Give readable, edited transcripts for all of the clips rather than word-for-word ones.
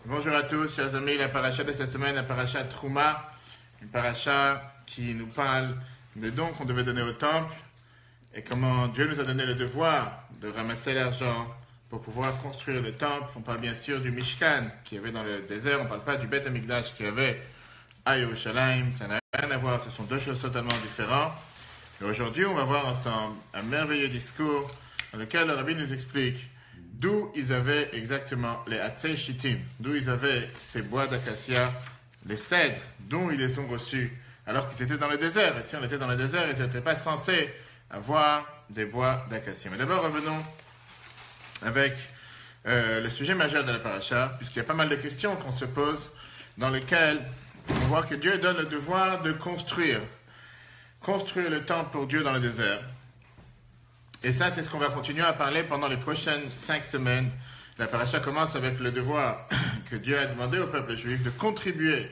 Bonjour à tous, chers amis. La paracha de cette semaine, la paracha Trouma, une paracha qui nous parle des dons qu'on devait donner au temple et comment Dieu nous a donné le devoir de ramasser l'argent pour pouvoir construire le temple. On parle bien sûr du Mishkan qui y avait dans le désert, on ne parle pas du Beth Amikdash qui y avait à Yerushalayim. Ça n'a rien à voir, ce sont deux choses totalement différentes. Et aujourd'hui, on va voir ensemble un merveilleux discours dans lequel le Rabbi nous explique d'où ils avaient exactement les Hatzei Shittim, d'où ils avaient ces bois d'acacia, les cèdres, dont ils les ont reçus, alors qu'ils étaient dans le désert. Et si on était dans le désert, ils n'étaient pas censés avoir des bois d'acacia. Mais d'abord, revenons avec le sujet majeur de la paracha, puisqu'il y a pas mal de questions qu'on se pose, dans lesquelles on voit que Dieu donne le devoir de construire le temple pour Dieu dans le désert. Et ça, c'est ce qu'on va continuer à parler pendant les prochaines 5 semaines. La paracha commence avec le devoir que Dieu a demandé au peuple juif de contribuer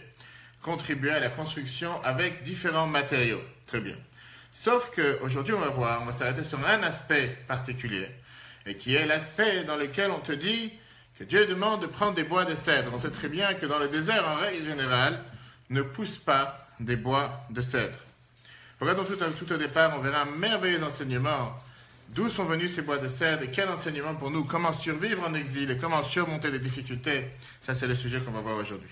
à la construction avec différents matériaux. Très bien. Sauf qu'aujourd'hui, on va s'arrêter sur un aspect particulier, et qui est l'aspect dans lequel on te dit que Dieu demande de prendre des bois de cèdre. On sait très bien que dans le désert, en règle générale, ne poussent pas des bois de cèdre. Regardons tout au départ, on verra un merveilleux enseignement. D'où sont venus ces bois de cèdre et quel enseignement pour nous? Comment survivre en exil et comment surmonter les difficultés? Ça, c'est le sujet qu'on va voir aujourd'hui.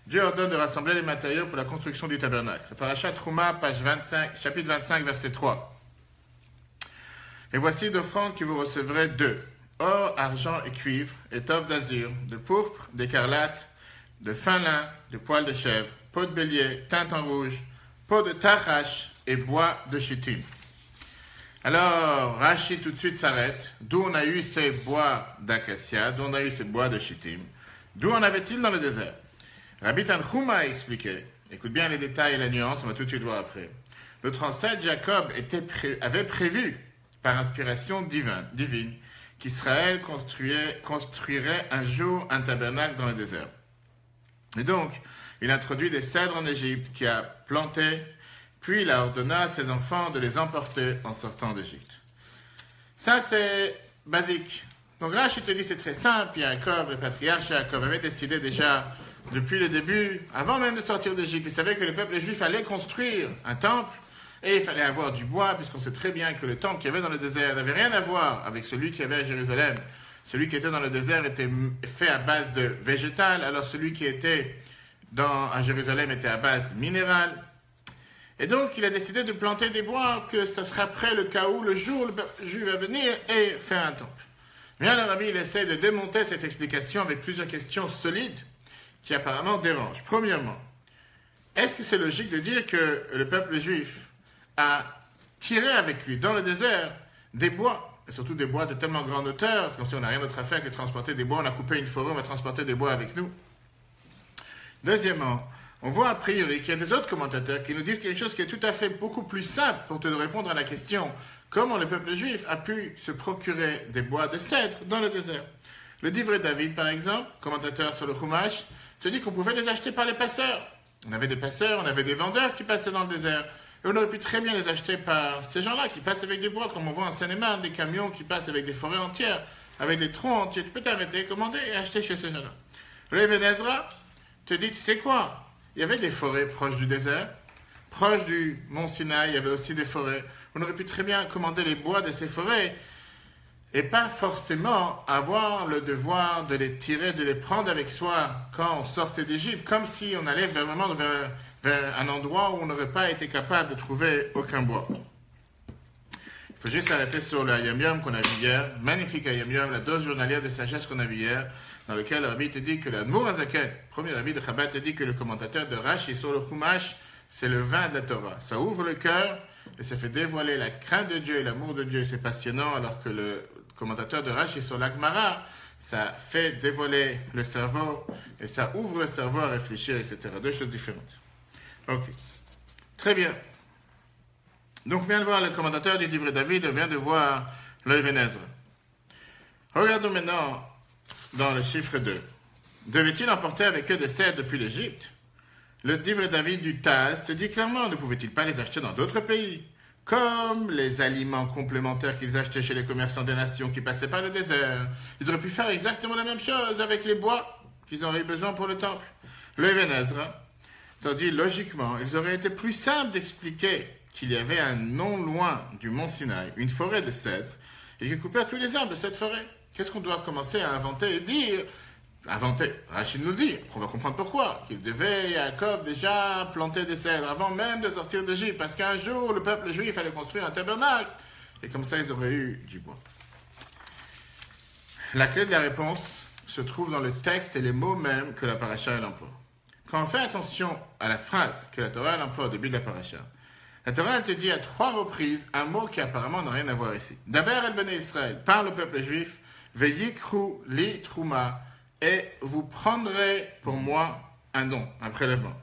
Dieu ordonne de rassembler les matériaux pour la construction du tabernacle. Parashat Trouma, page 25, chapitre 25, verset 3. Et voici d'offrandes que vous recevrez deux: or, argent et cuivre, étoffe d'azur, de pourpre, d'écarlate, de fin lin, de poil de chèvre, peau de bélier, teinte en rouge, peau de tachash et bois de chittim. Alors, Rashi tout de suite s'arrête. D'où on a eu ces bois d'acacia, d'où on a eu ces bois de chittim, d'où en avait-il dans le désert? Rabbi Tanchuma a expliqué, écoute bien les détails et la nuance, on va tout de suite voir après. Notre ancêtre Jacob avait prévu, par inspiration divine, qu'Israël construirait un jour un tabernacle dans le désert. Et donc, il introduit des cèdres en Égypte qu'il a plantés, puis il a ordonné à ses enfants de les emporter en sortant d'Égypte. Ça, c'est basique. Donc Rashi te dit c'est très simple. Yaakov, le patriarche Yaakov, avait décidé déjà depuis le début, avant même de sortir d'Égypte, il savait que le peuple juif allait construire un temple et il fallait avoir du bois, puisqu'on sait très bien que le temple qu'il y avait dans le désert n'avait rien à voir avec celui qu'il y avait à Jérusalem. Celui qui était dans le désert était fait à base de végétal, alors celui qui était à Jérusalem était à base minérale. Et donc, il a décidé de planter des bois, que ça sera prêt le cas où le jour le peuple juif va venir et faire un temple. Mais le Rabbi, il essaie de démonter cette explication avec plusieurs questions solides qui apparemment dérangent. Premièrement, est-ce que c'est logique de dire que le peuple juif a tiré avec lui dans le désert des bois, et surtout des bois de tellement grande hauteur, comme si on n'a rien d'autre à faire que de transporter des bois, on a coupé une forêt, on va transporter des bois avec nous. Deuxièmement, on voit a priori qu'il y a des autres commentateurs qui nous disent quelque chose qui est tout à fait beaucoup plus simple pour te répondre à la question comment le peuple juif a pu se procurer des bois de cèdre dans le désert. Le Divrei David, par exemple, commentateur sur le Chumash, te dit qu'on pouvait les acheter par les passeurs. On avait des passeurs, on avait des vendeurs qui passaient dans le désert. Et on aurait pu très bien les acheter par ces gens-là qui passent avec des bois, comme on voit en Seine-et-Marne, des camions qui passent avec des forêts entières, avec des troncs entiers. Tu peux t'arrêter, commander et acheter chez ces gens-là. Le Even Ezra te dit, tu sais quoi? Il y avait des forêts proches du désert, proches du mont Sinaï, il y avait aussi des forêts. On aurait pu très bien commander les bois de ces forêts et pas forcément avoir le devoir de les tirer, de les prendre avec soi quand on sortait d'Égypte, comme si on allait vraiment vers un endroit où on n'aurait pas été capable de trouver aucun bois. Il faut juste s'arrêter sur le Yom Yom qu'on a vu hier, magnifique Yom Yom, la dose journalière de sagesse qu'on a vu hier, dans lequel le Rabbi te dit que l'Admour Hazaken, premier Rabbi de Chabad, te dit que le commentateur de Rashi sur le Chumash, c'est le vin de la Torah. Ça ouvre le cœur et ça fait dévoiler la crainte de Dieu et l'amour de Dieu. C'est passionnant, alors que le commentateur de Rashi sur l'Agmara, ça fait dévoiler le cerveau et ça ouvre le cerveau à réfléchir, etc. Deux choses différentes. Ok. Très bien. Donc, on vient de voir le commentateur du Divrei David, on vient de voir le Even Ezra. Regardons maintenant dans le chiffre 2. Devait-il emporter avec eux des cèdres depuis l'Égypte? Le Divrei David du Taz te dit clairement, ne pouvait-il pas les acheter dans d'autres pays? Comme les aliments complémentaires qu'ils achetaient chez les commerçants des nations qui passaient par le désert. Ils auraient pu faire exactement la même chose avec les bois qu'ils auraient eu besoin pour le temple. Le Even Ezra, tandis logiquement, il aurait été plus simple d'expliquer qu'il y avait un non loin du mont Sinaï, une forêt de cèdres, et qu'il coupait tous les arbres de cette forêt. Qu'est-ce qu'on doit commencer à inventer et dire? Inventer, Rachid nous dit, on va comprendre pourquoi, qu'il devait, Yaakov, déjà planter des cèdres avant même de sortir d'Égypte, parce qu'un jour, le peuple juif allait construire un tabernacle, et comme ça, ils auraient eu du bois. La clé de la réponse se trouve dans le texte et les mots mêmes que la paracha elle emploie. Quand on fait attention à la phrase que la Torah elle emploie au début de la paracha, la Torah elle te dit à 3 reprises un mot qui apparemment n'a rien à voir ici. D'abord, el Bnei Israël, par le peuple juif, Veyikru li trouma, et vous prendrez pour moi un don, un prélèvement.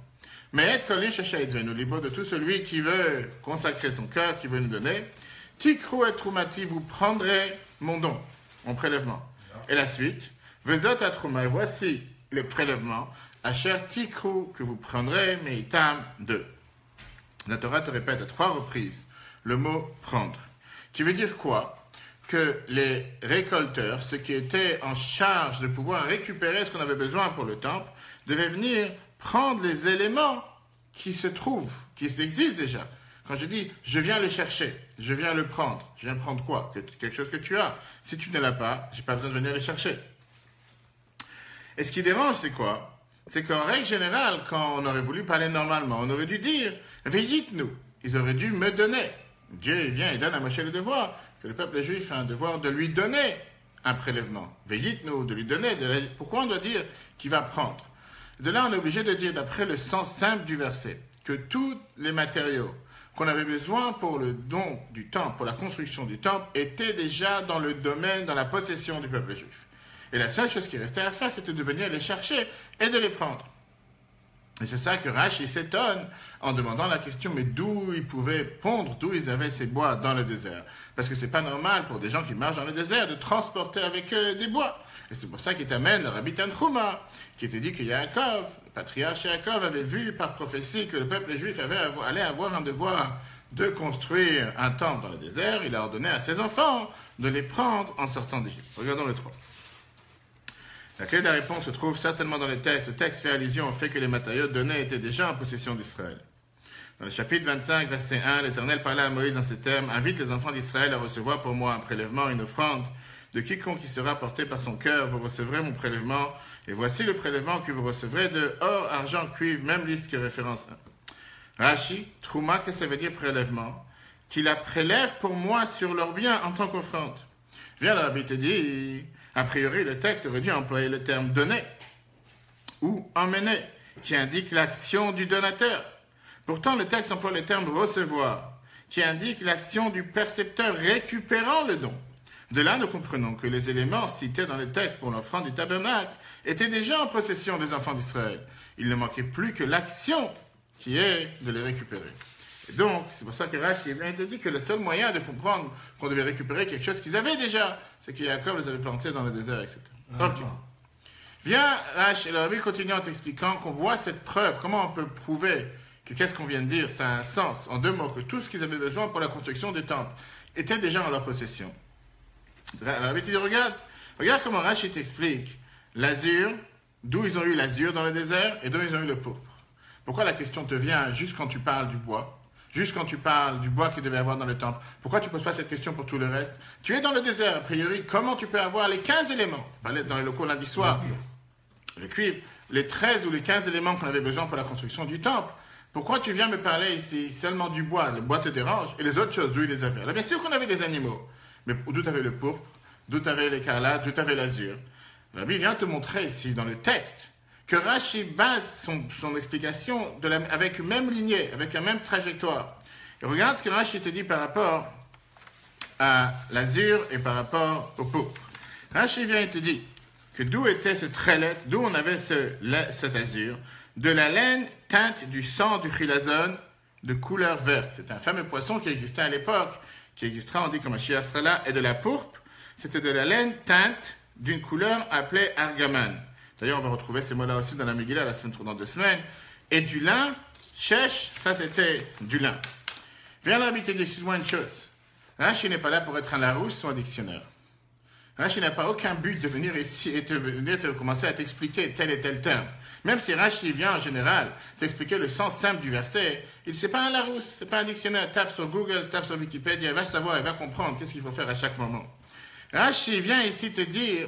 Mais et kol ish asher yidvenu libo, de tout celui qui veut consacrer son cœur, qui veut nous donner, tikru et troumati, vous prendrez mon don, mon prélèvement. Et la suite, vezot à trouma, et voici le prélèvement, asher tikru, que vous prendrez, mais itam 2. La Torah te répète à 3 reprises le mot prendre, qui veut dire quoi? Que les récolteurs, ceux qui étaient en charge de pouvoir récupérer ce qu'on avait besoin pour le temple, devaient venir prendre les éléments qui se trouvent, qui existent déjà. Quand je dis, je viens le chercher, je viens le prendre, je viens prendre quoi? Quelque chose que tu as. Si tu ne l'as pas, j'ai pas besoin de venir le chercher. Et ce qui dérange, c'est quoi? C'est qu'en règle générale, quand on aurait voulu parler normalement, on aurait dû dire, veillite-nous. Ils auraient dû me donner. Dieu, il vient et donne à Moshe le devoir. Que le peuple juif a un devoir de lui donner un prélèvement. Veillite-nous, de lui donner. Pourquoi on doit dire qu'il va prendre? De là, on est obligé de dire, d'après le sens simple du verset, que tous les matériaux qu'on avait besoin pour le don du temple, pour la construction du temple, étaient déjà dans le domaine, dans la possession du peuple juif. Et la seule chose qui restait à faire, c'était de venir les chercher et de les prendre. Et c'est ça que Rashi s'étonne en demandant la question, mais d'où ils pouvaient pondre, d'où ils avaient ces bois dans le désert. Parce que c'est pas normal pour des gens qui marchent dans le désert de transporter avec eux des bois. Et c'est pour ça qu'il t'amène le Rabbi Tanchuma, qui était dit que Yaakov, le patriarche Yaakov, avait vu par prophétie que le peuple juif allait avoir un devoir de construire un temple dans le désert. Il a ordonné à ses enfants de les prendre en sortant d'Égypte. Regardons le 3. La clé de la réponse se trouve certainement dans les textes. Le texte fait allusion au fait que les matériaux donnés étaient déjà en possession d'Israël. Dans le chapitre 25, verset 1, l'Éternel parlait à Moïse dans ces termes, « Invite les enfants d'Israël à recevoir pour moi un prélèvement, une offrande. De quiconque qui sera porté par son cœur, vous recevrez mon prélèvement. Et voici le prélèvement que vous recevrez de or, argent, cuivre, même liste que référence 1. » Rashi, Trouma, qu'est-ce que ça veut dire prélèvement? Qu'il la prélève pour moi sur leurs biens en tant qu'offrande. Viens, le Rabbi te dit... A priori, le texte aurait dû employer le terme « donner » ou « emmener » qui indique l'action du donateur. Pourtant, le texte emploie le terme « recevoir » qui indique l'action du percepteur récupérant le don. De là, nous comprenons que les éléments cités dans le texte pour l'offrande du tabernacle étaient déjà en possession des enfants d'Israël. Il ne manquait plus que l'action qui est de les récupérer. Et donc, c'est pour ça que Rashi vient te dit que le seul moyen de comprendre qu'on devait récupérer quelque chose qu'ils avaient déjà, c'est que Yaakov les avait plantés dans le désert, etc. Ok. Viens, Rashi, le Rabbi continue en t'expliquant qu'on voit cette preuve, comment on peut prouver que qu'est-ce qu'on vient de dire, ça a un sens, en 2 mots, que tout ce qu'ils avaient besoin pour la construction du temple était déjà en leur possession. Le Rabbi te dit, regarde comment Rashi t'explique l'azur, d'où ils ont eu l'azur dans le désert et d'où ils ont eu le pourpre. Pourquoi la question te vient juste quand tu parles du bois? Juste quand tu parles du bois qu'il devait avoir dans le temple, pourquoi tu ne poses pas cette question pour tout le reste? Tu es dans le désert, a priori, comment tu peux avoir les 15 éléments? On parlait dans les locaux lundi soir. Le cuivre, les 13 ou les 15 éléments qu'on avait besoin pour la construction du temple. Pourquoi tu viens me parler ici seulement du bois? Le bois te dérange et les autres choses, d'où ils les avaient? Alors bien sûr qu'on avait des animaux, mais d'où tu avais le pourpre, d'où tu avais l'écarlate, d'où tu avais l'azur. Le Rabbi vient te montrer ici, dans le texte, que Rashi base son explication avec une même lignée, avec la même trajectoire. Et regarde ce que Rashi te dit par rapport à l'azur et par rapport au pourpre. Rashi vient et te dit que d'où était ce trélet, d'où on avait cet azur, de la laine teinte du sang du chilazone de couleur verte. C'est un fameux poisson qui existait à l'époque, qui existera, on dit comme Mashiach sera là, et de la pourpre, c'était de la laine teinte d'une couleur appelée argaman. D'ailleurs, on va retrouver ces mots-là aussi dans la Megillah dans 2 semaines. Et du lin, chèche, ça c'était du lin. Viens là, Rabbi te dit, excuse-moi une chose. Rashi n'est pas là pour être un Larousse ou un dictionnaire. Rashi n'a pas aucun but de venir ici et de commencer à t'expliquer tel et tel terme. Même si Rashi vient en général t'expliquer le sens simple du verset, c'est pas un Larousse, c'est pas un dictionnaire. Tape sur Google, tape sur Wikipédia, il va savoir, il va comprendre qu'est-ce qu'il faut faire à chaque moment. Rashi vient ici te dire,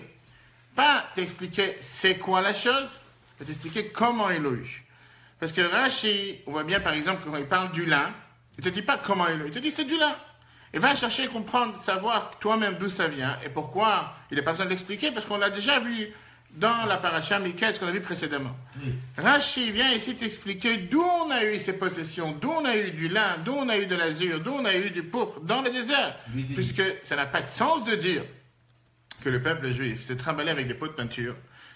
pas t'expliquer c'est quoi la chose, mais t'expliquer comment il l'a eu. Parce que Rashi, on voit bien par exemple quand il parle du lin, il te dit pas comment il l'a eu, il te dit c'est du lin. Et va chercher, comprendre, savoir toi-même d'où ça vient et pourquoi. Il n'a pas besoin d'expliquer parce qu'on l'a déjà vu dans la paracha Miketz, ce qu'on a vu précédemment. Oui. Rashi vient ici t'expliquer d'où on a eu ces possessions, d'où on a eu du lin, d'où on a eu de l'azur, d'où on a eu du pourpre dans le désert. Oui. Puisque ça n'a pas de sens de dire que le peuple juif s'est trimballé avec des pots de peinture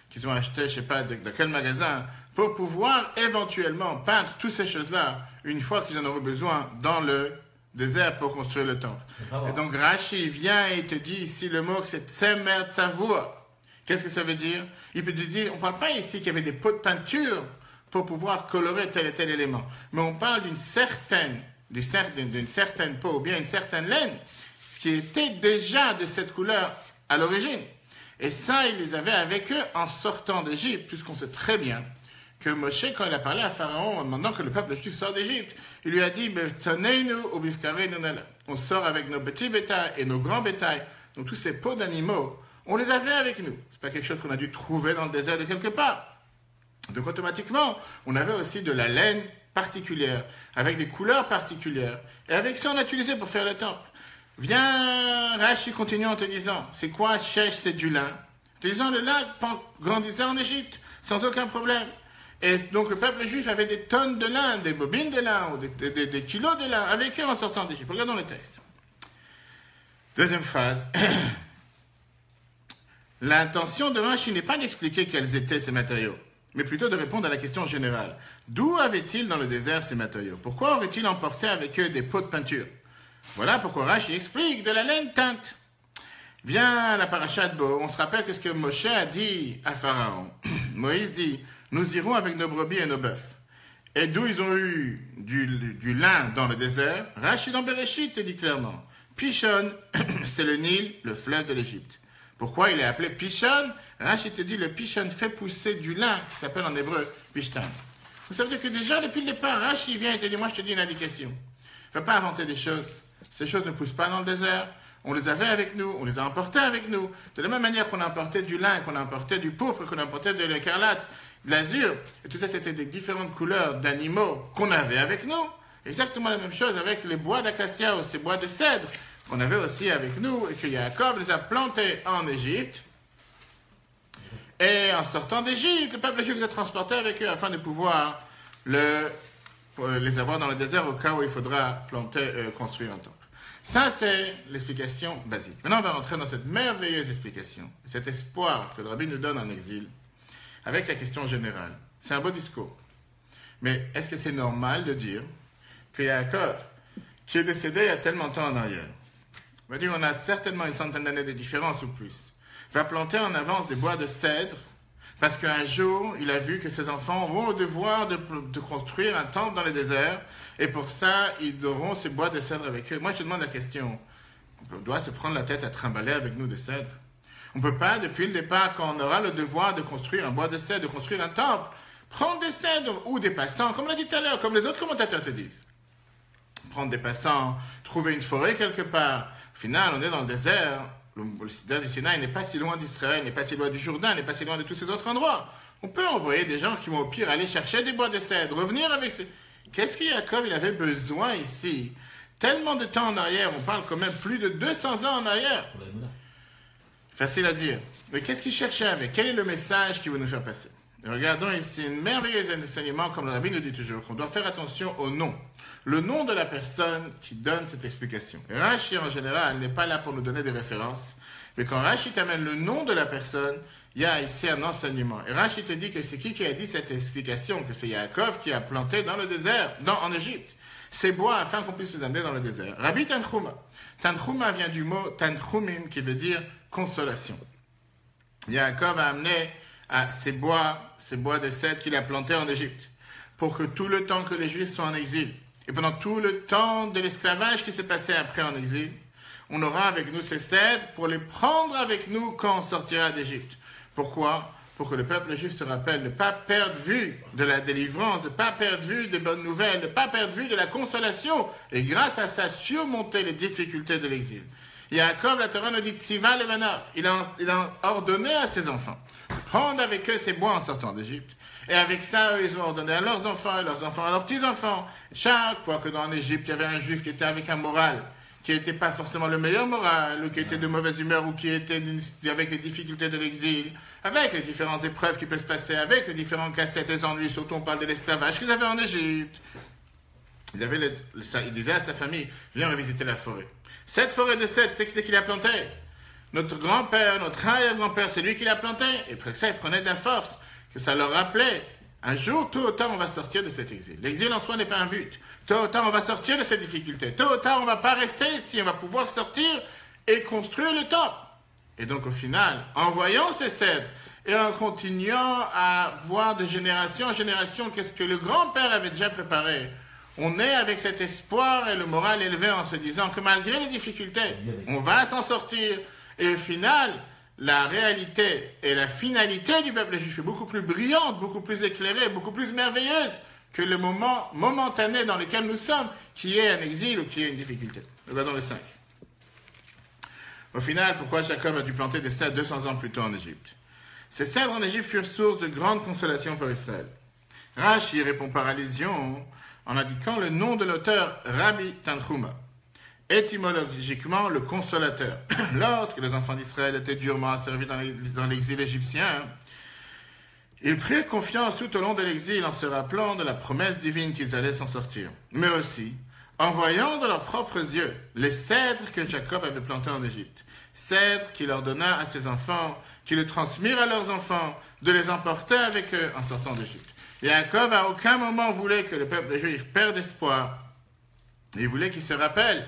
qu'ils ont achetés, je ne sais pas de quel magasin, pour pouvoir éventuellement peindre toutes ces choses-là une fois qu'ils en auront besoin dans le désert pour construire le temple. Et donc Rashi vient et te dit ici le mot, c'est Tsemer Tzavua. Qu'est-ce que ça veut dire? Il peut te dire, on ne parle pas ici qu'il y avait des pots de peinture pour pouvoir colorer tel et tel élément, mais on parle d'une certaine peau ou bien une certaine laine qui était déjà de cette couleur à l'origine. Et ça, ils les avaient avec eux en sortant d'Égypte, puisqu'on sait très bien que Moshe, quand il a parlé à Pharaon en demandant que le peuple juif sorte d'Égypte, il lui a dit on sort avec nos petits bétails et nos grands bétails, donc tous ces peaux d'animaux, on les avait avec nous. C'est pas quelque chose qu'on a dû trouver dans le désert de quelque part. Donc automatiquement, on avait aussi de la laine particulière, avec des couleurs particulières, et avec ça on a utilisé pour faire le temple. Viens, Rashi continue en te disant, c'est quoi Shesh, c'est du lin. En te disant, le lin grandissait en Égypte, sans aucun problème. Et donc le peuple juif avait des tonnes de lin, des bobines de lin, ou des kilos de lin, avec eux en sortant d'Égypte. Regardons le texte. Deuxième phrase. L'intention de Rashi n'est pas d'expliquer quels étaient ces matériaux, mais plutôt de répondre à la question générale. D'où avait-il dans le désert ces matériaux? Pourquoi aurait-il emporté avec eux des pots de peinture? Voilà pourquoi Rashi explique de la laine teinte. Vient la paracha de Bo, on se rappelle que ce que Moshe a dit à Pharaon. Moïse dit, nous irons avec nos brebis et nos bœufs. Et d'où ils ont eu du lin dans le désert? Rashi dans Bereshit te dit clairement, Pishon, c'est le Nil, le fleuve de l'Égypte. Pourquoi il est appelé Pishon? Rashi te dit, le Pishon fait pousser du lin, qui s'appelle en hébreu Pishtan. Ça veut dire que déjà, depuis le départ, Rashi vient et te dit, moi je te dis une indication. Ne va pas inventer des choses. Ces choses ne poussent pas dans le désert. On les avait avec nous, on les a emportées avec nous. De la même manière qu'on a emporté du lin, qu'on a emporté du pourpre, qu'on a emporté de l'écarlate, de l'azur. Et tout ça, c'était des différentes couleurs d'animaux qu'on avait avec nous. Exactement la même chose avec les bois d'acacia ou ces bois de cèdre qu'on avait aussi avec nous et que Yaakov les a plantés en Égypte. Et en sortant d'Égypte, le peuple juif les a transportés avec eux afin de pouvoir les avoir dans le désert au cas où il faudra construire un temple. Ça, c'est l'explication basique. Maintenant, on va rentrer dans cette merveilleuse explication, cet espoir que le Rabbi nous donne en exil, avec la question générale. C'est un beau discours. Mais est-ce que c'est normal de dire que Yaakov, qui est décédé il y a tellement de temps en arrière, on va dire qu'on a certainement une centaine d'années de différence ou plus, va planter en avance des bois de cèdre, parce qu'un jour, il a vu que ses enfants auront le devoir de construire un temple dans le désert, et pour ça, ils auront ces bois de cèdre avec eux. Moi, je te demande la question, on doit se prendre la tête à trimballer avec nous des cèdres? On ne peut pas, depuis le départ, quand on aura le devoir de construire un bois de cèdre, de construire un temple, prendre des cèdres ou des passants, comme on l'a dit tout à l'heure, comme les autres commentateurs te disent. Prendre des passants, trouver une forêt quelque part. Au final, on est dans le désert. Le désert du Sinaï n'est pas si loin d'Israël, n'est pas si loin du Jourdain, n'est pas si loin de tous ces autres endroits. On peut envoyer des gens qui vont au pire aller chercher des bois de cèdre, revenir avec ces... Qu'est-ce que Yaakov il avait besoin ici? Tellement de temps en arrière, on parle quand même plus de 200 ans en arrière. Facile à dire. Mais qu'est-ce qu'il cherchait avec? Quel est le message qu'il veut nous faire passer? Et regardons ici un merveilleux enseignement, comme le Rabbi nous dit toujours, qu'on doit faire attention au nom. Le nom de la personne qui donne cette explication. Et Rashi, en général, n'est pas là pour nous donner des références. Mais quand Rashi t'amène le nom de la personne, il y a ici un enseignement. Et Rashi te dit que c'est qui a dit cette explication? Que c'est Yaakov qui a planté dans le désert, en Égypte, ces bois afin qu'on puisse les amener dans le désert. Rabbi Tanchuma. Tanchuma vient du mot Tanchumim, qui veut dire consolation. Yaakov a amené ces bois de cèdre qu'il a plantés en Égypte, pour que tout le temps que les Juifs sont en exil, et pendant tout le temps de l'esclavage qui s'est passé après en exil, on aura avec nous ces cèdres pour les prendre avec nous quand on sortira d'Égypte. Pourquoi? Pour que le peuple juif se rappelle, ne pas perdre vue de la délivrance, ne pas perdre vue des bonnes nouvelles, ne pas perdre vue de la consolation, et grâce à ça, surmonter les difficultés de l'exil. Yaakov, la Torah nous dit, Tziva Levanov, il a ordonné à ses enfants de prendre avec eux ces bois en sortant d'Égypte. Et avec ça, eux, ils ont ordonné à leurs enfants, à leurs petits-enfants. Chaque fois que dans l'Égypte, il y avait un juif qui était avec un moral, qui n'était pas forcément le meilleur moral, ou qui était de mauvaise humeur, ou qui était avec les difficultés de l'exil, avec les différentes épreuves qui peuvent se passer, avec les différents casse-têtes et ennuis, surtout on parle de l'esclavage qu'ils avaient en Égypte. Il disait à sa famille, viens revisiter la forêt. Cette forêt de cèdre, c'est qui l'a planté. Notre grand-père, notre arrière-grand-père, c'est lui qui l'a planté. Et après ça, il prenait de la force, que ça leur rappelait. Un jour, tôt ou tard, on va sortir de cet exil. L'exil en soi n'est pas un but. Tôt ou tard, on va sortir de cette difficulté. Tôt ou tard, on ne va pas rester ici. On va pouvoir sortir et construire le temple. Et donc, au final, en voyant ces cèdres et en continuant à voir de génération en génération qu'est-ce que le grand-père avait déjà préparé, on est avec cet espoir et le moral élevé en se disant que malgré les difficultés, on va s'en sortir. Et au final, la réalité et la finalité du peuple juif est beaucoup plus brillante, beaucoup plus éclairée, beaucoup plus merveilleuse que le moment momentané dans lequel nous sommes, qui est un exil ou qui est une difficulté. Regardons le 5. Au final, pourquoi Jacob a dû planter des cèdres 200 ans plus tôt en Égypte? Ces cèdres en Égypte furent source de grande consolation pour Israël. Rashi répond par allusion en indiquant le nom de l'auteur Rabbi Tanchuma. Étymologiquement, le consolateur. Lorsque les enfants d'Israël étaient durement asservis dans l'exil égyptien, ils prirent confiance tout au long de l'exil en se rappelant de la promesse divine qu'ils allaient s'en sortir. Mais aussi, en voyant de leurs propres yeux les cèdres que Jacob avait plantés en Égypte. Cèdres qu'il ordonna à ses enfants, qui le transmirent à leurs enfants, de les emporter avec eux en sortant d'Égypte. Jacob à aucun moment voulait que le peuple juif perde espoir. Il voulait qu'il se rappelle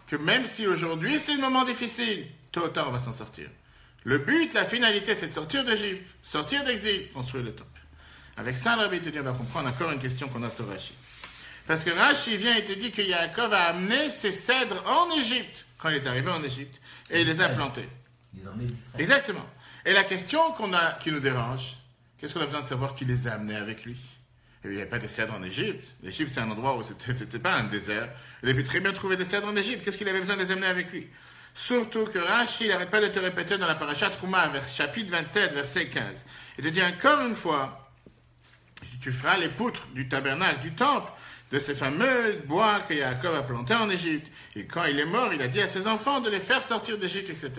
que même si aujourd'hui c'est un moment difficile, tôt ou tard on va s'en sortir. Le but, la finalité, c'est de sortir d'Égypte, sortir d'exil, construire le temple. Avec ça, le Rabbi on va comprendre encore une question qu'on a sur Rashi. Parce que Rashi vient et te dit que Yaakov a amené ses cèdres en Égypte, quand il est arrivé en Égypte, et il les a plantés. Exactement. Et la question qui nous dérange, qu'est-ce qu'on a besoin de savoir qu'il les a amenés avec lui? Et il n'y avait pas de cèdres en Égypte. L'Égypte, c'est un endroit où c'était pas un désert. Il a pu très bien trouver des cèdres en Égypte. Qu'est-ce qu'il avait besoin de les amener avec lui? Surtout que Rashi, il n'arrête pas de te répéter dans la parashat Trouma, chapitre 27, verset 15. Il te dit encore une fois, tu feras les poutres du tabernacle, du temple, de ces fameux bois que Yaakov a plantés en Égypte. Et quand il est mort, il a dit à ses enfants de les faire sortir d'Égypte, etc.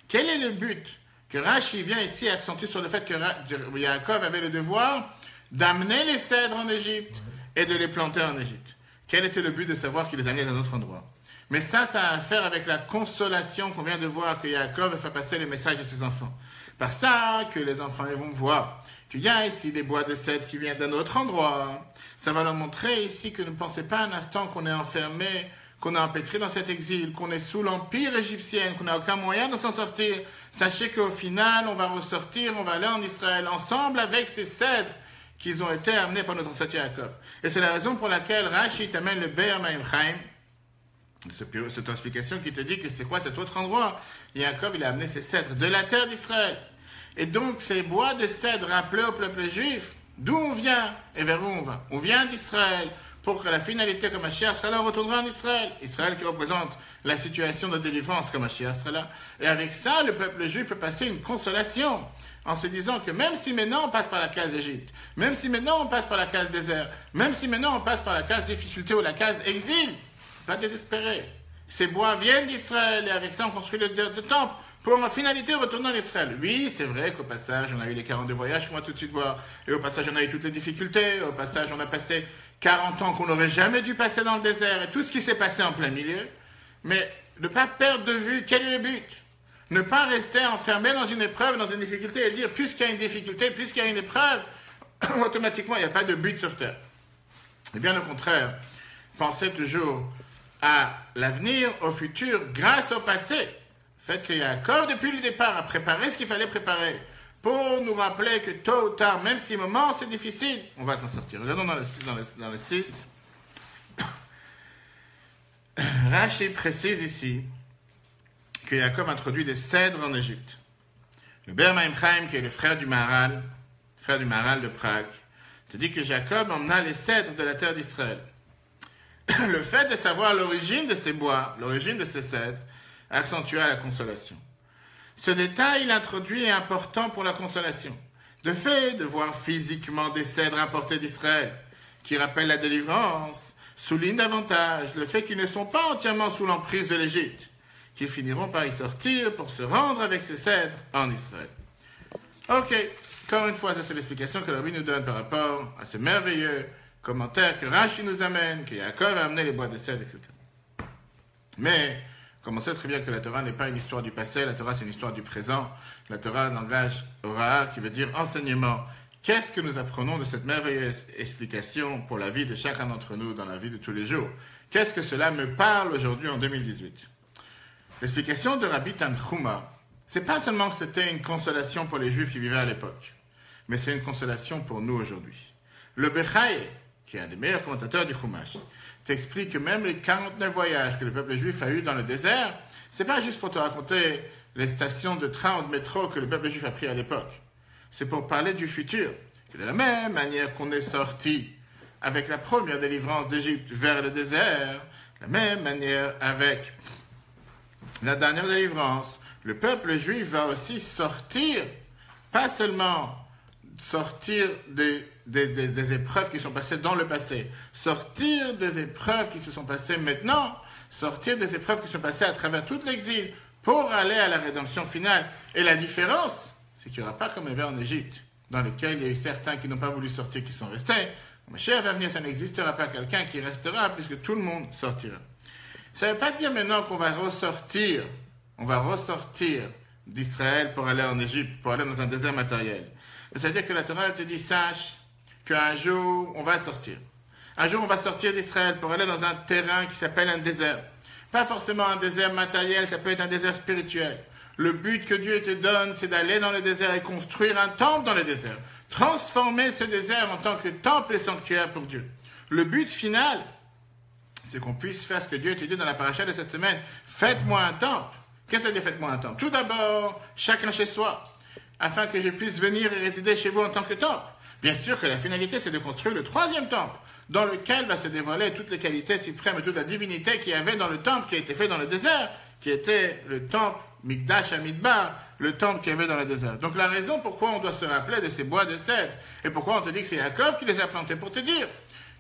Quel est le but que Rashi vient ici accentuer sur le fait que Yaakov avait le devoir d'amener les cèdres en Égypte et de les planter en Égypte? Quel était le but de savoir qu'il les amenait dans un autre endroit? Mais ça a à faire avec la consolation qu'on vient de voir que Yaakov fait passer le message à ses enfants. Par ça que les enfants vont voir qu'il y a ici des bois de cèdre qui viennent d'un autre endroit. Ça va leur montrer ici que ne pensez pas un instant qu'on est enfermé, qu'on est empêtré dans cet exil, qu'on est sous l'empire égyptien, qu'on n'a aucun moyen de s'en sortir. Sachez qu'au final, on va ressortir, on va aller en Israël ensemble avec ces cèdres qui ont été amenés par notre ancêtre Yaakov. Et c'est la raison pour laquelle Rashi t'amène le Be'er Maim Chaim, cette explication qui te dit que c'est quoi cet autre endroit. Yaakov, il a amené ses cèdres de la terre d'Israël. Et donc, ces bois de cèdre rappelaient au peuple juif d'où on vient et vers où on va. On vient d'Israël pour que la finalité comme Mashiach sera là, on retournera en Israël. Israël qui représente la situation de délivrance comme Mashiach sera là. Et avec ça, le peuple juif peut passer une consolation en se disant que même si maintenant on passe par la case Égypte, même si maintenant on passe par la case désert, même si maintenant on passe par la case difficulté ou la case exil, pas désespérer. Ces bois viennent d'Israël et avec ça on construit le temple pour en finalité retourner en Israël. Oui, c'est vrai qu'au passage on a eu les 42 voyages qu'on va tout de suite voir, et au passage on a eu toutes les difficultés, au passage on a passé 40 ans qu'on n'aurait jamais dû passer dans le désert et tout ce qui s'est passé en plein milieu, mais ne pas perdre de vue quel est le but. Ne pas rester enfermé dans une épreuve, dans une difficulté et dire puisqu'il y a une difficulté, puisqu'il y a une épreuve, automatiquement il n'y a pas de but sur terre. Et bien au contraire, pensez toujours à l'avenir, au futur, grâce au passé. Le fait que Yaakov, depuis le départ, a préparé ce qu'il fallait préparer pour nous rappeler que tôt ou tard, même si le moment c'est difficile, on va s'en sortir. Regardons dans le 6. Rashi précise ici que Yaakov introduit des cèdres en Égypte. Le Ber Maim Chaim, qui est le frère du Maharal de Prague, te dit que Jacob emmena les cèdres de la terre d'Israël. Le fait de savoir l'origine de ces bois, l'origine de ces cèdres, accentua la consolation. Ce détail introduit est important pour la consolation. De fait, de voir physiquement des cèdres importés d'Israël, qui rappellent la délivrance, souligne davantage le fait qu'ils ne sont pas entièrement sous l'emprise de l'Égypte, qu'ils finiront par y sortir pour se rendre avec ces cèdres en Israël. Ok, encore une fois, ça c'est l'explication que le Rabbi nous donne par rapport à ce merveilleux commentaire que Rashi nous amène, que Yaakov a amené les bois de cèdres, etc. Mais, comme on sait très bien que la Torah n'est pas une histoire du passé, la Torah c'est une histoire du présent. La Torah, langage Horah, qui veut dire enseignement. Qu'est-ce que nous apprenons de cette merveilleuse explication pour la vie de chacun d'entre nous dans la vie de tous les jours? Qu'est-ce que cela me parle aujourd'hui en 2018? L'explication de Rabbi Tanchuma, c'est pas seulement que c'était une consolation pour les Juifs qui vivaient à l'époque, mais c'est une consolation pour nous aujourd'hui. Le Bechaye, qui est un des meilleurs commentateurs du Chumash, t'explique que même les 49 voyages que le peuple juif a eu dans le désert, c'est pas juste pour te raconter les stations de train ou de métro que le peuple juif a pris à l'époque. C'est pour parler du futur. Que de la même manière qu'on est sorti avec la première délivrance d'Égypte vers le désert, de la même manière avec la dernière délivrance, le peuple juif va aussi sortir, pas seulement sortir des épreuves qui sont passées dans le passé, sortir des épreuves qui se sont passées maintenant, sortir des épreuves qui sont passées à travers tout l'exil pour aller à la rédemption finale. Et la différence, c'est qu'il n'y aura pas comme il y avait en Égypte, dans lequel il y a eu certains qui n'ont pas voulu sortir, qui sont restés. Quand Mashiach va venir, ça n'existera pas quelqu'un qui restera, puisque tout le monde sortira. Ça ne veut pas dire maintenant qu'on va ressortir d'Israël pour aller en Égypte, pour aller dans un désert matériel. C'est-à-dire que la Torah te dit, sache qu'un jour, on va sortir. Un jour, on va sortir d'Israël pour aller dans un terrain qui s'appelle un désert. Pas forcément un désert matériel, ça peut être un désert spirituel. Le but que Dieu te donne, c'est d'aller dans le désert et construire un temple dans le désert. Transformer ce désert en tant que temple et sanctuaire pour Dieu. Le but final, c'est qu'on puisse faire ce que Dieu te dit dans la paracha de cette semaine. Faites-moi un temple. Qu'est-ce que ça veut dire, faites-moi un temple? Tout d'abord, chacun chez soi, afin que je puisse venir et résider chez vous en tant que temple. Bien sûr que la finalité, c'est de construire le 3e temple, dans lequel va se dévoiler toutes les qualités suprêmes et toute la divinité qu'il y avait dans le temple qui a été fait dans le désert, qui était le temple Mikdash Hamidbar, le temple qu'il y avait dans le désert. Donc la raison pourquoi on doit se rappeler de ces bois de cèdre, et pourquoi on te dit que c'est Yaakov qui les a plantés, pour te dire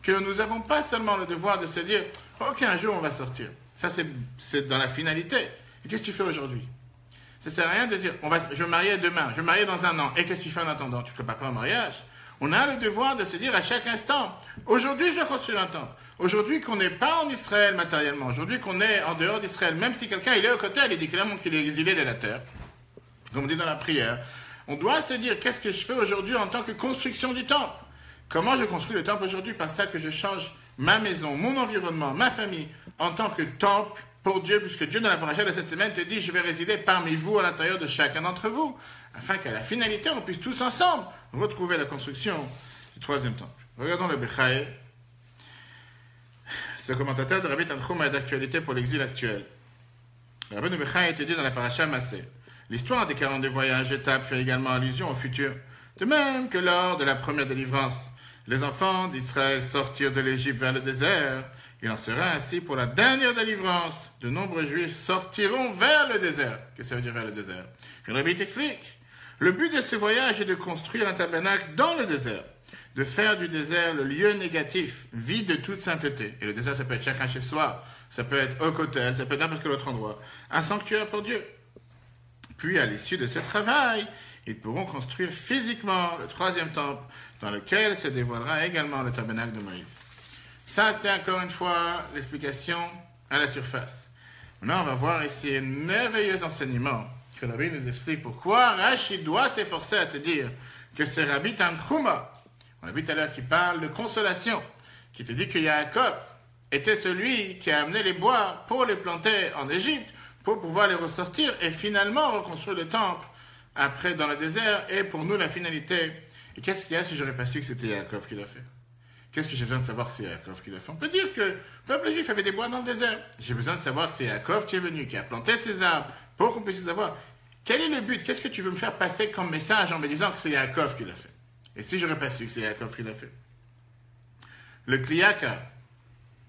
que nous n'avons pas seulement le devoir de se dire « Ok, un jour on va sortir ». Ça, c'est dans la finalité. Et qu'est-ce que tu fais aujourd'hui? Ça ne sert à rien de dire je vais me marier demain, je vais me marier dans un an. Et qu'est-ce que tu fais en attendant? Tu ne prépares pas un mariage. On a le devoir de se dire à chaque instant, aujourd'hui je dois construire un temple. Aujourd'hui qu'on n'est pas en Israël matériellement, aujourd'hui qu'on est en dehors d'Israël, même si quelqu'un il est au côté, il dit clairement qu'il est exilé de la terre, comme on dit dans la prière, on doit se dire qu'est-ce que je fais aujourd'hui en tant que construction du temple? Comment je construis le temple aujourd'hui? Par ça que je change ma maison, mon environnement, ma famille, en tant que temple pour Dieu, puisque Dieu dans la paracha de cette semaine te dit je vais résider parmi vous à l'intérieur de chacun d'entre vous, afin qu'à la finalité on puisse tous ensemble retrouver la construction du 3e temple. Regardons le Bechaye. Ce commentateur de Rabbi Tanchuma est d'actualité pour l'exil actuel. Le Rabbi Bechaye te dit dans la paracha Massé, l'histoire des 42 voyages étapes fait également allusion au futur, de même que lors de la première délivrance, les enfants d'Israël sortirent de l'Égypte vers le désert. Il en sera ainsi pour la dernière délivrance. De nombreux Juifs sortiront vers le désert. Qu'est-ce que ça veut dire vers le désert? Le Rabbi t'explique. Le but de ce voyage est de construire un tabernacle dans le désert, de faire du désert le lieu négatif, vide de toute sainteté. Et le désert, ça peut être chacun chez soi, ça peut être au cotel, ça peut être n'importe quel autre endroit. Un sanctuaire pour Dieu. Puis, à l'issue de ce travail, ils pourront construire physiquement le 3e temple, dans lequel se dévoilera également le tabernacle de Moïse. Ça, c'est encore une fois l'explication à la surface. Maintenant, on va voir ici un merveilleux enseignement que Rabbi nous explique pourquoi Rashi doit s'efforcer à te dire que c'est Rabbi Tanchuma, on a vu tout à l'heure, qui parle de consolation, qui te dit que Yaakov était celui qui a amené les bois pour les planter en Égypte, pour pouvoir les ressortir et finalement reconstruire le temple après dans le désert, et pour nous la finalité. Et qu'est-ce qu'il y a si j'aurais pas su que c'était Yaakov qui l'a fait? Qu'est-ce que j'ai besoin de savoir que c'est Yaakov qui l'a fait? On peut dire que le peuple juif avait des bois dans le désert. J'ai besoin de savoir que c'est Yaakov qui est venu, qui a planté ces arbres, pour qu'on puisse savoir. Quel est le but? Qu'est-ce que tu veux me faire passer comme message en me disant que c'est Yaakov qui l'a fait? Et si j'aurais pas su que c'est Yaakov qui l'a fait? Le Kliyaka,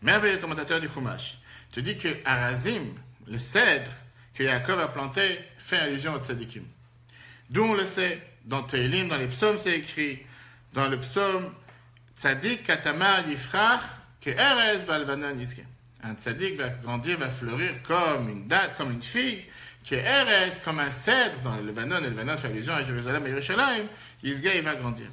merveilleux commentateur du Chumash, te dit que Arazim, le cèdre que Yaakov a planté, fait allusion au tzadikim. D'où on le sait, dans Tehillim, dans les psaumes, c'est écrit, dans le psaume Tzadik Katama Yifrach que Erez Balvanan Yizke. Un tzadik va grandir, va fleurir comme une date, comme une figue, qui est Erez, comme un cèdre dans le Levanon. Le Levanon fait allusion à Jérusalem et Yerushalayim. Yizke, il va grandir.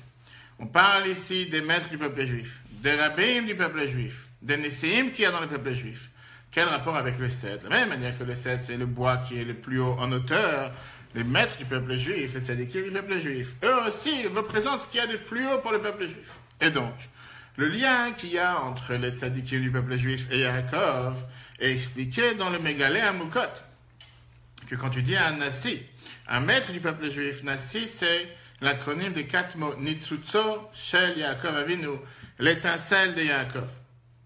On parle ici des maîtres du peuple juif, des rabbins du peuple juif, des Nesséim qu'il y a dans le peuple juif. Quel rapport avec le cèdre? De la même manière que le cèdre, c'est le bois qui est le plus haut en hauteur, les maîtres du peuple juif, les tzadikim du peuple juif, eux aussi représentent ce qu'il y a de plus haut pour le peuple juif. Et donc, le lien qu'il y a entre les tzadikim du peuple juif et Yaakov est expliqué dans le Mégalé à Mukot. Que quand tu dis un Nassi, un maître du peuple juif, Nassi, c'est l'acronyme des 4 mots Nitzutzo, Shel Yaakov Avinu, l'étincelle de Yaakov.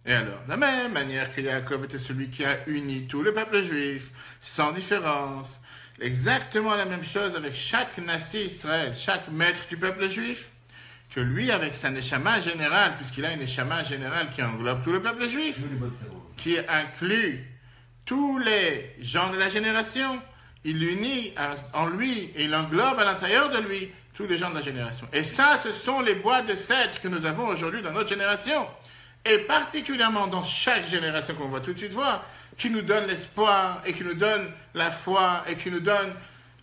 Et alors, de la même manière que Yaakov était celui qui a uni tout le peuple juif, sans différence, exactement la même chose avec chaque Nassi Israël, chaque maître du peuple juif, que lui, avec sa Neshama générale, puisqu'il a une Neshama générale qui englobe tout le peuple juif, qui inclut tous les gens de la génération, il unit en lui et il englobe à l'intérieur de lui tous les gens de la génération. Et ça, ce sont les bois de cèdre que nous avons aujourd'hui dans notre génération. Et particulièrement dans chaque génération qu'on va tout de suite voir, qui nous donne l'espoir et qui nous donne la foi et qui nous donne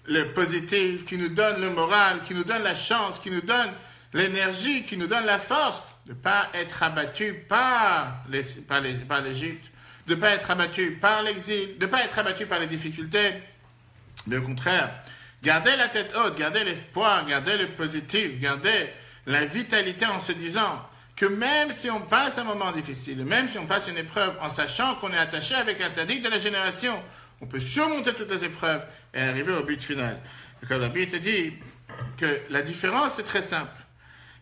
le positif, qui nous donne le moral, qui nous donne la chance, qui nous donne l'énergie, qui nous donne la force de ne pas être abattu par l'Égypte, de ne pas être abattu par l'exil, de ne pas être abattu par les difficultés. Mais au contraire, gardez la tête haute, gardez l'espoir, gardez le positif, gardez la vitalité en se disant que même si on passe un moment difficile, même si on passe une épreuve en sachant qu'on est attaché avec un tzaddik de la génération, on peut surmonter toutes les épreuves et arriver au but final. Et comme la Bible te dit que la différence c'est très simple.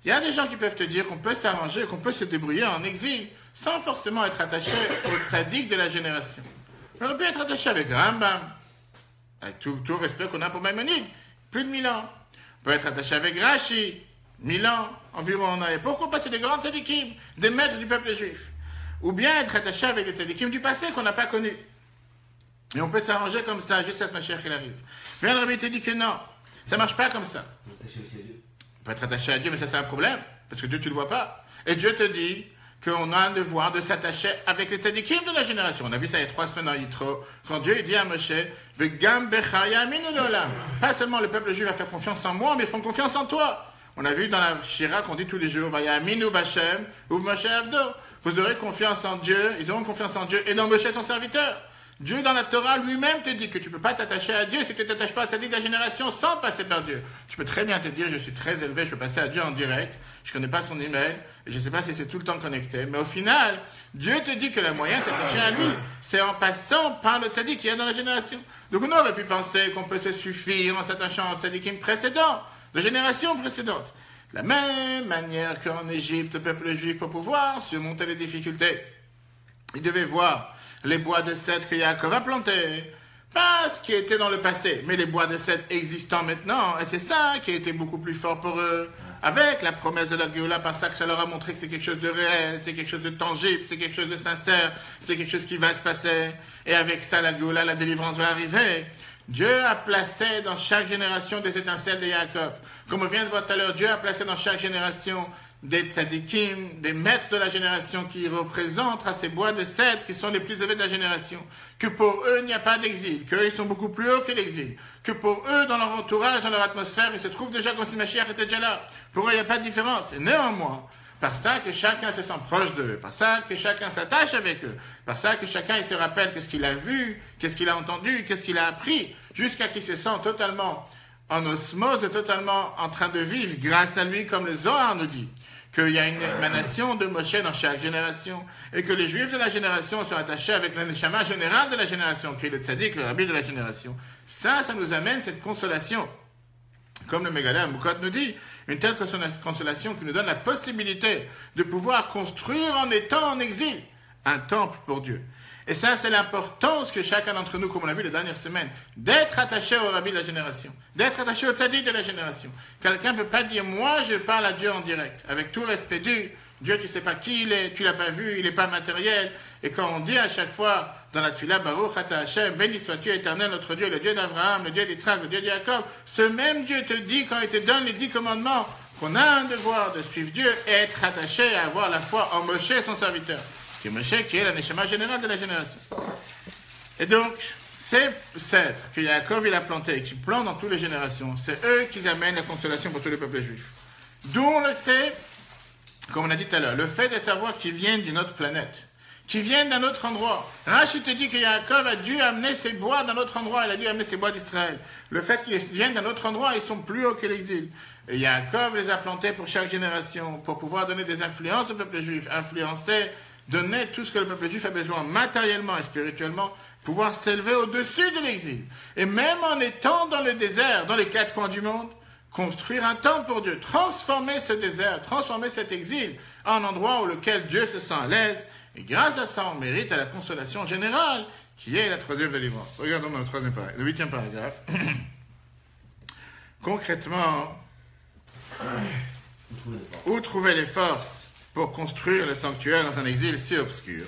Il y a des gens qui peuvent te dire qu'on peut s'arranger, qu'on peut se débrouiller en exil sans forcément être attaché au tzaddik de la génération. On aurait pu être attaché avec Rambam, avec tout le respect qu'on a pour Maïmonide, plus de 1000 ans. On peut être attaché avec Rashi, 1000 ans environ on a. Et pourquoi pas c'est des grands tzadikim, des maîtres du peuple juif. Ou bien être attaché avec des tzadikim du passé qu'on n'a pas connus. Et on peut s'arranger comme ça jusqu'à ce que Mashiach il arrive. Viens le Rabbi te dit que non, ça ne marche pas comme ça. On peut être attaché à Dieu, mais ça c'est un problème, parce que Dieu tu ne le vois pas. Et Dieu te dit qu'on a un devoir de s'attacher avec les tzadikim de la génération. On a vu ça il y a 3 semaines dans Yitro, quand Dieu dit à Moshe, pas seulement le peuple juif va faire confiance en moi, mais ils font confiance en toi. On a vu dans la Shira qu'on dit tous les jours, Vayaminu Bashem, ou Moshe Avdo. Vous aurez confiance en Dieu, ils auront confiance en Dieu et dans Moshe son serviteur. Dieu dans la Torah lui-même te dit que tu ne peux pas t'attacher à Dieu si tu ne t'attaches pas à tzaddik de la génération sans passer par Dieu. Tu peux très bien te dire, je suis très élevé, je peux passer à Dieu en direct, je ne connais pas son email, et je ne sais pas si c'est tout le temps connecté, mais au final, Dieu te dit que le moyen de s'attacher à lui, c'est en passant par le tzaddik qu'il y a dans la génération. Donc on aurait pu penser qu'on peut se suffire en s'attachant au tzaddikim précédent, de génération précédente. De la même manière qu'en Égypte, le peuple juif, pour pouvoir surmonter les difficultés, il devait voir les bois de cèdre que Yaakov a plantés, pas ce qui était dans le passé, mais les bois de cèdre existants maintenant, et c'est ça qui a été beaucoup plus fort pour eux, avec la promesse de la Géoula, par ça que ça leur a montré que c'est quelque chose de réel, c'est quelque chose de tangible, c'est quelque chose de sincère, c'est quelque chose qui va se passer, et avec ça la Géoula, la délivrance va arriver. Dieu a placé dans chaque génération des étincelles de Yaakov. Comme on vient de voir tout à l'heure, Dieu a placé dans chaque génération des tzadikim, des maîtres de la génération qui représentent à ces bois de cèdre qui sont les plus élevés de la génération. Que pour eux, il n'y a pas d'exil, qu'eux, ils sont beaucoup plus hauts que l'exil. Que pour eux, dans leur entourage, dans leur atmosphère, ils se trouvent déjà comme si Mashiach était déjà là. Pour eux, il n'y a pas de différence. Et néanmoins, par ça que chacun se sent proche d'eux, par ça que chacun s'attache avec eux, par ça que chacun il se rappelle qu'est-ce qu'il a vu, qu'est-ce qu'il a entendu, qu'est-ce qu'il a appris, jusqu'à qu'il se sent totalement en osmose, totalement en train de vivre grâce à lui, comme le Zohar nous dit, qu'il y a une émanation de Moshe dans chaque génération, et que les Juifs de la génération sont attachés avec le Neshama général de la génération, qui est le tzaddik, le rabbi de la génération. Ça nous amène cette consolation. Comme le Meghaleh Amukot nous dit, une telle consolation qui nous donne la possibilité de pouvoir construire en étant en exil un temple pour Dieu. Et ça, c'est l'importance que chacun d'entre nous, comme on l'a vu les dernières semaines, d'être attaché au Rabbi de la génération, d'être attaché au Tzaddik de la génération. Quelqu'un ne peut pas dire, moi, je parle à Dieu en direct, avec tout respect dû. Dieu, tu ne sais pas qui il est, tu ne l'as pas vu, il n'est pas matériel. Et quand on dit à chaque fois dans la Tfila, Baruch Ata Hashem, béni sois-tu éternel, notre Dieu, le Dieu d'Abraham, le Dieu d'Yitzhak, le Dieu de Jacob, ce même Dieu te dit, quand il te donne les 10 commandements, qu'on a un devoir de suivre Dieu et être attaché à avoir la foi en Moshe, son serviteur. Qui est Moshe, qui est la Neshama générale de la génération. Et donc, ces cèdres que Yaakov il a plantés et qui plantent dans toutes les générations, c'est eux qui amènent la consolation pour tous les peuples juifs. D'où on le sait, comme on a dit tout à l'heure, le fait de savoir qu'ils viennent d'une autre planète, qu'ils viennent d'un autre endroit. Rachid te dit que Yaakov a dû amener ses bois d'un autre endroit, il a dû amener ses bois d'Israël. Le fait qu'ils viennent d'un autre endroit, ils sont plus hauts que l'exil. Et Yaakov les a plantés pour chaque génération, pour pouvoir donner des influences au peuple juif, influencer, donner tout ce que le peuple juif a besoin matériellement et spirituellement, pouvoir s'élever au-dessus de l'exil. Et même en étant dans le désert, dans les 4 coins du monde, construire un temple pour Dieu, transformer ce désert, transformer cet exil en endroit où lequel Dieu se sent à l'aise. Et grâce à ça, on mérite à la consolation générale, qui est la 3e délivrance. Regardons dans le 8e paragraphe. Concrètement, où trouver les forces pour construire le sanctuaire dans un exil si obscur?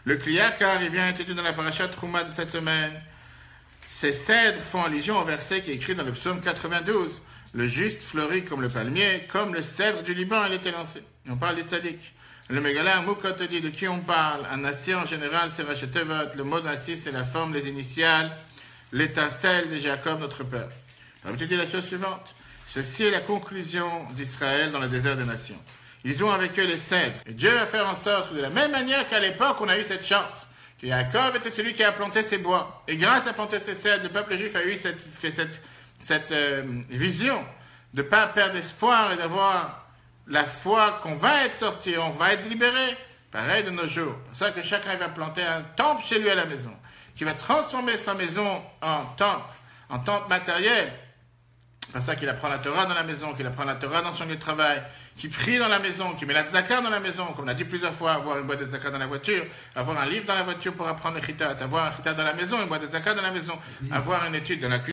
Le Kliar, car il vient étudier dans la paracha Trouma de cette semaine. Ces cèdres font allusion au verset qui est écrit dans le psaume 92. Le juste fleurit comme le palmier, comme le cèdre du Liban, il était lancé. On parle des tzaddik. Le Meghaleh Amukot te dit de qui on parle. Un Nassi en général, c'est Rachetevot. Le mot Nassi, c'est la forme, les initiales, l'étincelle de Jacob, notre père. On va te dire la chose suivante. Ceci est la conclusion d'Israël dans le désert des nations. Ils ont avec eux les cèdres. Et Dieu va faire en sorte que de la même manière qu'à l'époque, on a eu cette chance, que Jacob était celui qui a planté ses bois. Et grâce à planter ses cèdres, le peuple juif a eu cette vision de ne pas perdre espoir et d'avoir la foi qu'on va être sorti, on va être libéré. Pareil de nos jours. C'est pour ça que chacun va planter un temple chez lui à la maison, qui va transformer sa maison en temple matériel. C'est pour ça qu'il apprend la Torah dans la maison, qu'il apprend la Torah dans son lieu de travail, qu'il prie dans la maison, qu'il met la tzaka dans la maison, comme on a dit plusieurs fois, avoir une boîte de tzaka dans la voiture, avoir un livre dans la voiture pour apprendre le chitat, avoir un chitat dans la maison, une boîte de tzaka dans la maison, avoir une étude dans la cuisine.